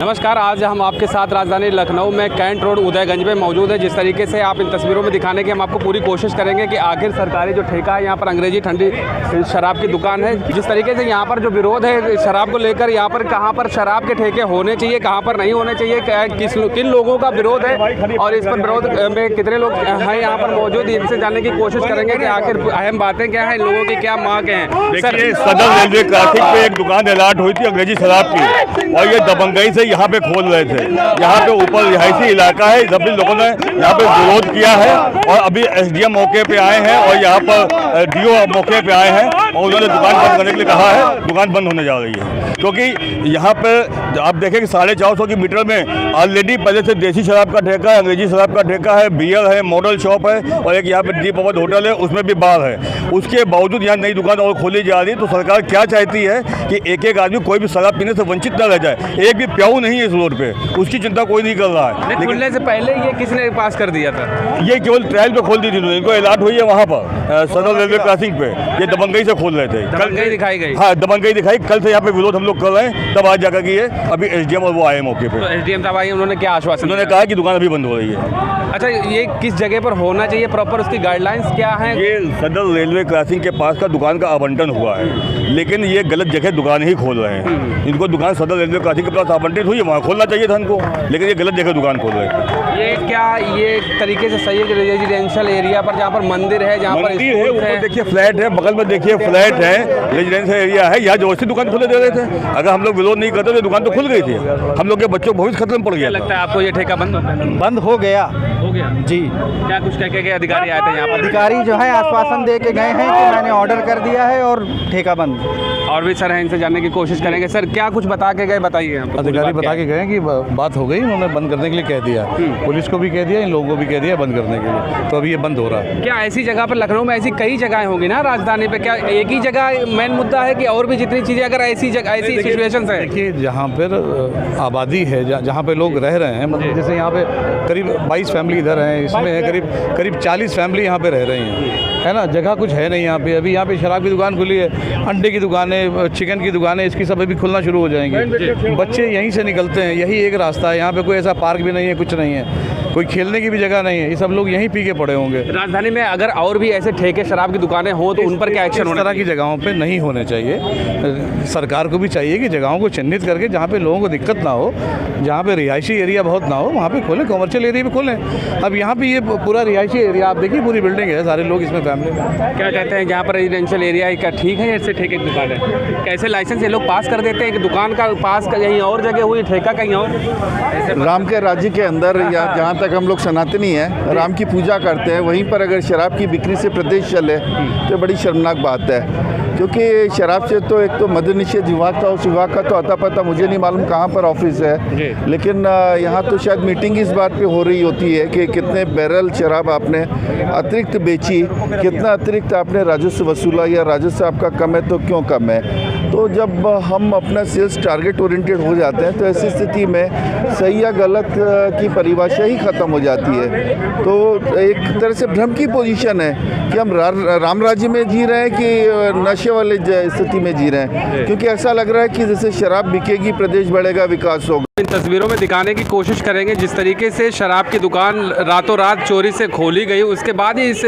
नमस्कार, आज हम आपके साथ राजधानी लखनऊ में कैंट रोड उदयगंज में मौजूद है। जिस तरीके से आप इन तस्वीरों में दिखाने की हम आपको पूरी कोशिश करेंगे कि आखिर सरकारी जो ठेका है यहाँ पर अंग्रेजी ठंडी शराब की दुकान है, जिस तरीके से यहाँ पर जो विरोध है शराब को लेकर, यहाँ पर कहाँ पर शराब के ठेके होने चाहिए, कहाँ पर नहीं होने चाहिए, किन लोगों का विरोध है और इस पर विरोध में कितने लोग हैं यहाँ पर मौजूद, इनसे जानने की कोशिश करेंगे कि आखिर अहम बातें क्या हैं, इन लोगों की क्या मांग हैं। देखिए, सदर रेलवे क्रॉसिंग पे एक दुकान अलॉट हुई थी अंग्रेजी शराब की और ये दबंगई से यहाँ पे खोल रहे थे। यहाँ पे ऊपर रिहायशी इलाका है, सभी लोगों ने यहाँ पे विरोध किया है और अभी एसडीएम मौके पे आए हैं और यहाँ पर डीओ मौके पे आए हैं और उन्होंने दुकान बंद करने के लिए कहा है। दुकान बंद होने जा रही है क्योंकि यहाँ पे आप देखें कि 450 की मीटर में ऑलरेडी पहले से देसी शराब का ठेका है, अंग्रेजी शराब का ठेका है, बियर है, मॉडल शॉप है और एक यहाँ पे दीप अवध होटल है, उसमें भी बार है। उसके बावजूद यहाँ नई दुकान और खोली जा रही है। तो सरकार क्या चाहती है कि एक एक आदमी कोई भी शराब पीने से वंचित न रह जाए। एक भी प्याऊ नहीं है इस रोड पे, उसकी चिंता कोई नहीं कर रहा है। लेकिन खुलने से पहले ये किसने पास कर दिया था? ये केवल ट्रायल पे खोल दी थी, इनको अलॉट हुई है वहाँ पर सदर रेलवे क्रॉसिंग पे। ये दबंगई से खोल रहे थे, दबंगई दिखाई गई। हाँ, दबंगई दिखाई। कल से यहाँ पे विरोध हम लोग कर रहे हैं, तब आज जाकर के ये अभी एसडीएम और वो आए मौके पे। तो एसडीएम साहब आए, उन्होंने क्या आश्वासन? उन्होंने कहा कि दुकान अभी बंद हो रही है। अच्छा, ये किस जगह पर होना चाहिए प्रॉपर, उसकी गाइडलाइंस क्या है? ये सदर रेलवे क्रॉसिंग के पास का दुकान का आवंटन हुआ है, लेकिन ये गलत जगह दुकान ही खोल रहे हैं। इनको दुकान सदर रेलवे क्रॉसिंग के पास आवंटित हुई है, वहाँ खोलना चाहिए था इनको, लेकिन ये गलत जगह दुकान खोल रहे हैं। ये क्या ये तरीके से सही है कि रेजिडेंशियल एरिया पर जहाँ पर मंदिर है, जहाँ पर मंदिर है, ऊपर देखिए फ्लैट है, बगल में देखिए फ्लैट है, रेजिडेंशियल एरिया है, यहाँ जबरदस्ती दुकान खोले दे रहे थे। अगर हम लोग विरोध नहीं करते तो दुकान तो खुल गई थी। हम लोग के बच्चों को भविष्य खतरे में पड़ गया। लगता है आपको ये ठेका बंद हो गया जी? क्या कुछ कह के अधिकारी आए थे यहाँ पर? अधिकारी जो है आश्वासन दे के गए हैं कि मैंने ऑर्डर कर दिया है और ठेका बंद। और भी सर हैं, इनसे जानने की कोशिश करेंगे। सर, क्या कुछ बता के गए, बताइए। अधिकारी बता के गए कि बात हो गई, उन्होंने बंद करने के लिए कह दिया। पुलिस को भी कह दिया, इन लोगों को भी कह दिया बंद करने के लिए। तो अभी ये बंद हो रहा है। क्या ऐसी जगह पर, लखनऊ में ऐसी कई जगहें होंगी ना राजधानी पे, क्या एक ही जगह मेन मुद्दा है कि और भी जितनी चीज़ें, अगर ऐसी जगह ऐसी सिचुएशन है? देखिए, जहाँ पर आबादी है, जहाँ पे लोग रह रहे हैं, मतलब जैसे यहाँ पे करीब 22 फैमिली इधर हैं, इसमें है करीब 40 फैमिली यहाँ पे रह रही हैं, है ना। जगह कुछ है नहीं यहाँ पे। अभी यहाँ पे शराब की दुकान खुली है, अंडे की दुकानें, चिकन की दुकानें, इसकी सब अभी खुलना शुरू हो जाएंगी। बच्चे यहीं से निकलते हैं, यही एक रास्ता है। यहाँ पे कोई ऐसा पार्क भी नहीं है, कुछ नहीं है, कोई खेलने की भी जगह नहीं है। ये सब लोग यहीं पी के पड़े होंगे। राजधानी में अगर और भी ऐसे ठेके शराब की दुकानें हों तो उन पर क्या एक्शन होना? इस तरह की जगहों पे नहीं होने चाहिए। सरकार को भी चाहिए कि जगहों को चिन्हित करके, जहाँ पे लोगों को दिक्कत ना हो, जहाँ पे रिहायशी एरिया बहुत ना हो, वहाँ पे खोलें, कमर्शियल एरिया पे खोलें। अब यहाँ पे ये पूरा रिहायशी एरिया, आप देखिए पूरी बिल्डिंग है, सारे लोग इसमें फैमिली में। क्या कहते हैं, जहाँ पर रेजिडेंशियल एरिया है, क्या ठीक है ऐसे ठेके की दुकान है? कैसे लाइसेंस ये लोग पास कर देते हैं कि दुकान का पास कहीं और जगह हुई, ठेका कहीं और? राम के राज्य के अंदर, या जहाँ तक हम लोग सनातनी हैं, राम की पूजा करते हैं, वहीं पर अगर शराब की बिक्री से प्रदेश चले तो बड़ी शर्मनाक बात है। क्योंकि शराब से तो एक तो मद्य निषेध विभाग था, उस विभाग का तो अता पता मुझे नहीं मालूम कहाँ पर ऑफिस है, लेकिन यहाँ तो शायद मीटिंग इस बात पे हो रही होती है कि कितने बैरल शराब आपने अतिरिक्त बेची, कितना अतिरिक्त आपने राजस्व वसूला, या राजस्व आपका कम है तो क्यों कम है। तो जब हम अपना सेल्स टारगेट ओरिएंटेड हो जाते हैं तो ऐसी स्थिति में सही या गलत की परिभाषा ही ख़त्म हो जाती है। तो एक तरह से भ्रम की पोजीशन है कि हम राम राज्य में जी रहे हैं कि नशे वाले स्थिति में जी रहे हैं, क्योंकि ऐसा लग रहा है कि जैसे शराब बिकेगी, प्रदेश बढ़ेगा, विकास होगा। इन तस्वीरों में दिखाने की कोशिश करेंगे जिस तरीके से शराब की दुकान रातों रात चोरी से खोली गई, उसके बाद ही इस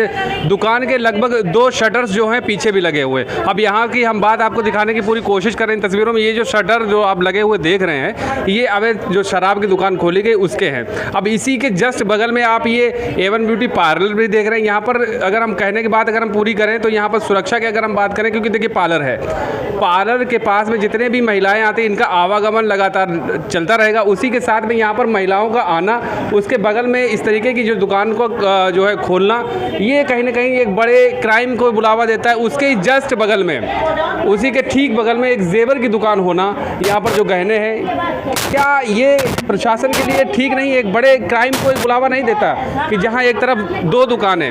दुकान के लगभग 2 शटर्स जो हैं पीछे भी लगे हुए। अब यहाँ की हम बात आपको दिखाने की पूरी कोशिश करें इन तस्वीरों में। ये जो शटर जो आप लगे हुए देख रहे हैं, ये अवैध जो शराब की दुकान खोली गई उसके हैं। अब इसी के जस्ट बगल में आप ये A1 ब्यूटी पार्लर भी देख रहे हैं। यहाँ पर अगर हम कहने की बात अगर हम पूरी करें तो यहाँ पर सुरक्षा की अगर हम बात करें, क्योंकि देखिए पार्लर है, पार्लर के पास में जितने भी महिलाएं आती हैं, इनका आवागमन लगातार चलता रहेगा। उसी के साथ में यहाँ पर महिलाओं का आना, उसके बगल में इस तरीके की जो दुकान को जो है खोलना, ये कहीं ना कहीं एक बड़े क्राइम को बुलावा देता है। उसके जस्ट बगल में, उसी के ठीक बगल में एक जेवर की दुकान होना, यहाँ पर जो गहने हैं, क्या ये प्रशासन के लिए ठीक नहीं, एक बड़े क्राइम को बुलावा नहीं देता कि जहाँ एक तरफ 2 दुकानें,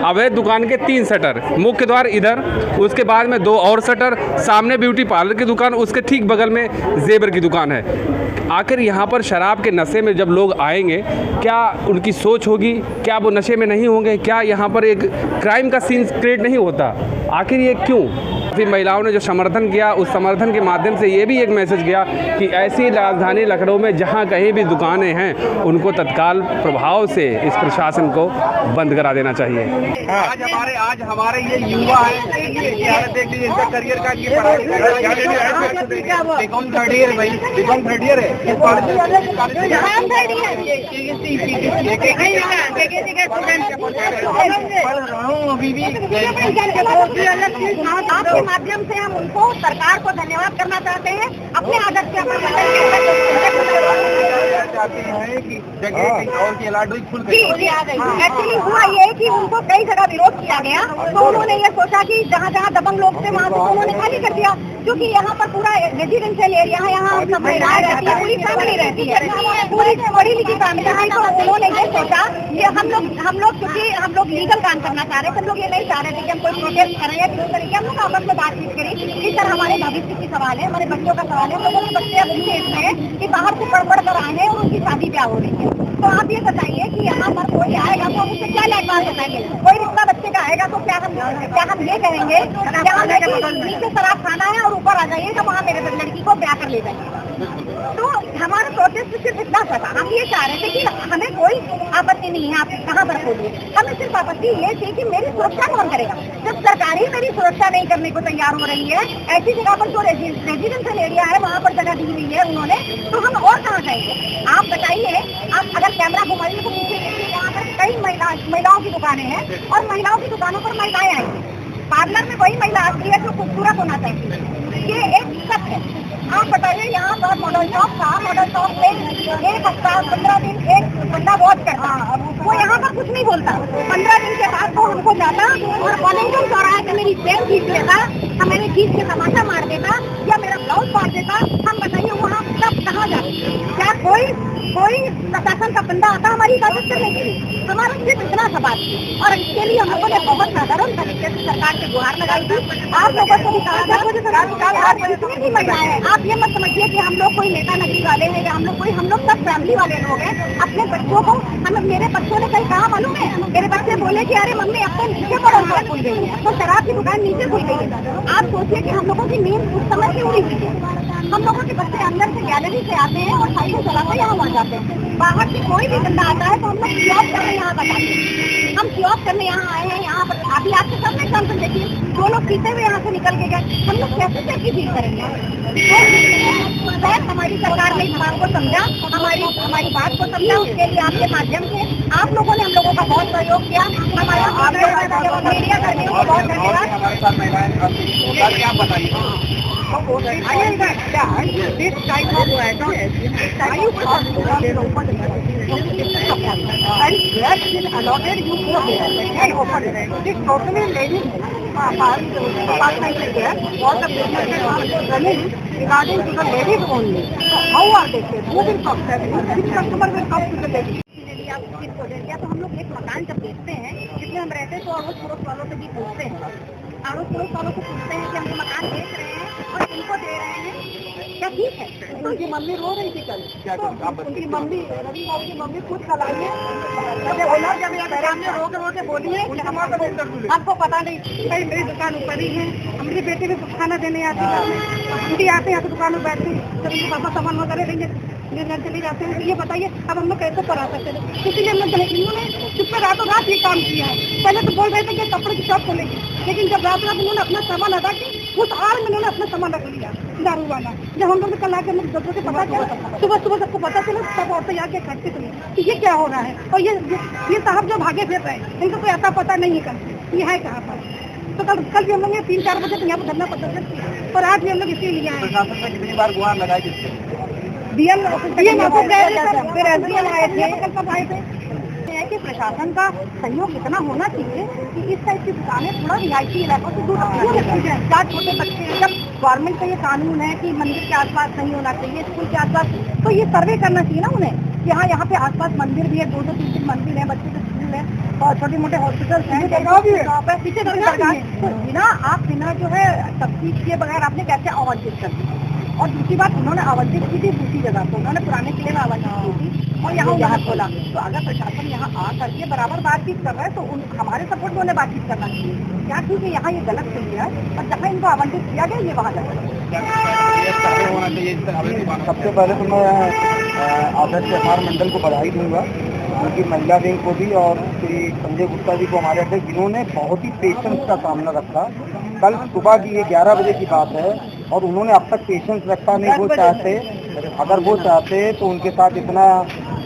अवैध दुकान के 3 शटर, मुख्य द्वार इधर, उसके बाद में 2 और शटर, सामने ब्यूटी पार्लर की दुकान, उसके ठीक बगल में जेवर की दुकान है। आखिर यहाँ पर शराब के नशे में जब लोग आएंगे, क्या उनकी सोच होगी, क्या वो नशे में नहीं होंगे, क्या यहाँ पर एक क्राइम का सीन क्रिएट नहीं होता? आखिर ये क्यों? काफ़ी महिलाओं ने जो समर्थन किया, उस समर्थन के माध्यम से ये भी एक मैसेज गया कि ऐसी राजधानी लखनऊ में जहाँ कहीं भी दुकानें हैं उनको तत्काल प्रभाव से इस प्रशासन को बंद करा देना चाहिए। आज हमारे ये युवा है, ये हालत देख लीजिए, इनका करियर का ये पढ़ाई बीकॉम थर्ड ईयर भाई, बीकॉम थर्ड ईयर है। पढ़ रहा हूँ अभी भी। आपके माध्यम से हम उनको सरकार को धन्यवाद करना चाहते हैं। अपने आदत से चाहते हैं कि जगह और की अलॉट हुई फुल एक्चुअली हुआ ये कि उनको कई जगह विरोध किया गया, तो उन्होंने ये सोचा कि जहाँ जहाँ दबंग लोग थे वहाँ से उन्होंने खाली कर दिया, क्योंकि यहाँ पर पूरा रेजिडेंशियल एरिया है, यहाँ सब महिलाएं रहती है, पूरी फैमिली रहती है, पूरी पढ़ी लिखी फैमिली है। तो उन्होंने ये सोचा कि हम लोग क्योंकि हम लोग लीगल काम करना चाह रहे थे, हम लोग ये नहीं चाह रहे थे कि हम कोई प्रोटेस्ट करें या किस तरीके, हम लोग आपस में बातचीत करी। इस तरह हमारे भविष्य की सवाल है, हमारे बच्चों का सवाल है, हम लोगों के बच्चे अब इस एज में है कि बाहर से पढ़ कर आए हैं और उनकी शादी ब्याह हो रही है। तो आप ये बताइए कि यहाँ पर कोई आएगा तो हम उससे क्या लैंडमार्क बताएंगे? कोई रिश्ता बच्चे का आएगा तो क्या हम ये कहेंगे नीचे शराब खाना है और ऊपर आ जाइए तो वहाँ मेरे लड़की को ब्याह कर ले जाइए? तो हमारा प्रोटेस्ट सिर्फ इतना था, हम ये चाह रहे थे कि हमें कोई आपत्ति नहीं है, आप कहाँ पर खोलिए, हमें सिर्फ आपत्ति ये थी कि मेरी सुरक्षा कौन करेगा? जब सरकार ही मेरी सुरक्षा नहीं करने को तैयार हो रही है, ऐसी जगह पर जो रेजिडेंशियल एरिया है वहाँ पर जगह दी हुई है उन्होंने, तो हम और कहाँ जाएंगे? आप बताइए, आप अगर कैमरा घुमाइए तो पीछे देखिए, यहाँ पर कई महिलाओं की दुकानें हैं और महिलाओं की दुकानों पर महिलाएं आएंगी। पार्लर में वही महिला आती है जो खूबसूरत होना चाहिए, ये एक सच है। आप बताइए, यहाँ पर मॉडल शॉप था, मॉडल शॉप में एक हफ्ता 15 दिन एक बंदा वॉच करता, वो यहाँ पर कुछ नहीं बोलता। 15 दिन के बाद वो हमको जाता और वॉलेंटियर चौराहे पे मेरी चेन खींच लेता, हम मेरे खींच के तमाशा मार देता या मेरा ब्लाउज फाड़ देता। हम बताइए वहाँ सब कहाँ जाते? क्या कोई प्रशासन का बंदा आता हमारी हिफाजत करने के लिए? हमारा सिर्फ इतना सवाल और इसके लिए हम लोगों ने बहुत साधारण तरीके से सरकार से गुहार लगाई थी। आप लोगों को भी कहा था, आप ये मत समझिए कि हम लोग कोई नेता नगरी वाले हैं या हम लोग सब फैमिली वाले लोग हैं। अपने बच्चों को मेरे बच्चों ने कहीं कहा मालूम है, मेरे बच्चे बोले कि अरे मम्मी अब तो नीचे पर खुल गई है, तो शराब की दुकान नीचे खुल गई है। आप सोचिए कि हम लोगों की नींद उस समय से उड़ी हुई है। हम लोगों के बच्चे अंदर से गैलरी से आते हैं और साइकिल चलाते यहाँ आ जाते हैं। बाहर से कोई भी बंदा आता है तो हम लोग जॉब करने यहाँ बताते हैं, हम जॉब करने यहाँ आए हैं। यहाँ पर अभी आपके सामने एग्जाम्पल देखिए, दो लोग पीते हुए यहाँ से निकल के गए, हम लोग कैसे सेफ्टी फील करेंगे? हमारी सरकार ने इस बात को समझा, हमारी बात को समझा, उसके लिए आपके माध्यम से आप लोगों ने हम लोगों का बहुत सहयोग किया। हमारा मीडिया कर्मियों को बहुत धन्यवाद। क्या बताइए regarding to the ladies only. So how are they said? Who will come? Which customer will come to the ladies? तो हम लोग एक मकान जब देखते हैं जिसमें हम रहते हैं तो अड़ोस पड़ोस वालों से भी पूछते हैं, अड़ोस पड़ोस वालों से पूछते हैं कि हम मकान देख रहे हैं और इनको दे रहे हैं, क्या ठीक है? तो उनकी मम्मी रो रही थी कल, उनकी मम्मी रवि बाबू की मम्मी खुद कल आई है, रो के बोली है आपको पता नहीं कहीं मेरी दुकान ऊपर ही है, हमारी बेटी भी खाना देने आती है, उनकी आते हैं तो दुकान में बैठती, जब उनके पापा सामान वगैरह देंगे चले जाते हैं। तो ये बताइए अब हम लोग कैसे करा सकते थे? इसीलिए हम लोग इन्होंने चुप पर रातों रात ये काम किया है। पहले तो बोल रहे थे कि कपड़े की शॉप खोलेंगे, लेकिन जब रात रात उन्होंने अपना सामान अदा किया, उस आड़ में उन्होंने अपना सामान रख लिया दारू वाला। जब हम लोग कल आके हम लोग से पता चला, सुबह सबको पता चला, सब औरतें आके इकट्ठे हुई कि ये क्या हो रहा है। और ये साहब जो भागे फिर रहे हैं, इनको कोई ऐसा पता नहीं है कल ये है कहाँ पर। तो कल भी हम लोग 3-4 बजे तो यहाँ पर धरना पता चलती और आज भी हम लोग इसीलिए आए। प्रशासन में कितनी बार गुहार लगाई जिससे कि प्रशासन का सहयोग इतना होना चाहिए कि इस टाइप की दुकानें थोड़ा रिहायशी इलाकों से दूर रखी जाए। क्या छोटे बच्चे हैं, जब गवर्नमेंट का ये कानून है कि मंदिर के आसपास नहीं होना चाहिए, स्कूल के आसपास, तो ये सर्वे करना चाहिए ना उन्हें। यहाँ पे आसपास मंदिर भी है, 2-3 मंदिर है, बच्चे के स्कूल है और छोटे मोटे हॉस्पिटल हैं, पीछे बिना जो है तफ्तीश किए बगैर आपने कैसे आवंटित कर दी? और दूसरी बात, उन्होंने आवंटित की थी दूसरी जगह को, उन्होंने पुराने किले में आवंटित की थी। और यहाँ खोला। तो अगर प्रशासन यहाँ आ करके बराबर बातचीत कर रहा है तो हमारे सपोर्ट में उन्हें बातचीत करना चाहिए। क्या क्योंकि यहाँ ये गलत नहीं है और जहाँ इनको आवंटित किया गया ये वहाँ गलत है। सबसे पहले तो मैं आदर्श व्यापार मंडल को बधाई दूंगा, क्योंकि महिला विंग को भी और श्री संजय गुप्ता जी को, हमारे अध्यक्ष, जिन्होंने बहुत ही पेशेंस का सामना रखा। कल सुबह की ये 11 बजे की बात है और उन्होंने अब तक पेशेंस रखा नहीं। वो चाहते, अगर वो चाहते तो उनके साथ इतना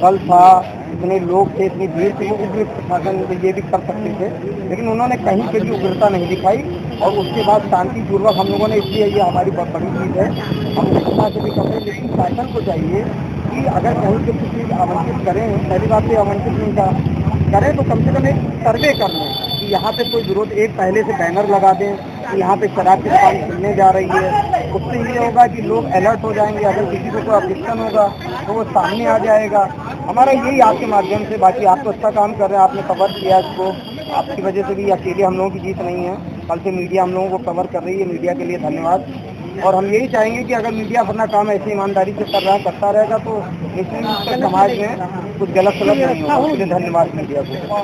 बल था, इतने लोग थे, इतनी भीड़ थी, वो उग्र प्रशासन ये भी कर सकते थे, लेकिन उन्होंने कहीं पे भी उग्रता नहीं दिखाई। और उसके बाद शांतिपूर्वक हम लोगों ने, इसलिए ये हमारी बहुत बड़ी चीज़ है, हम घटना से भी कर रहे हैं। लेकिन शासन को चाहिए कि अगर कहीं पे किसी आवंटित करें, पहली बात तो आवंटित नहीं करें तो कम से कम एक सर्वे कर लें कि यहाँ पे कोई विरोध, एक पहले से बैनर लगा दें कि यहाँ पे शराब की दुकान खुलने जा रही है। उससे ये होगा कि लोग अलर्ट हो जाएंगे, अगर किसी को कोई ऑब्जेक्शन होगा तो वो सामने आ जाएगा। हमारा यही आपके माध्यम से, बाकी आप तो अच्छा काम कर रहे हैं, आपने कवर किया इसको, आपकी वजह से भी अकेले हम लोगों की जीत नहीं है, कल से मीडिया हम लोगों को कवर कर रही है, मीडिया के लिए धन्यवाद। और हम यही चाहेंगे कि अगर मीडिया अपना काम ऐसी ईमानदारी से करता रहेगा तो निश्चित समाज में कुछ गलत नहीं होगा। इसलिए धन्यवाद मीडिया को।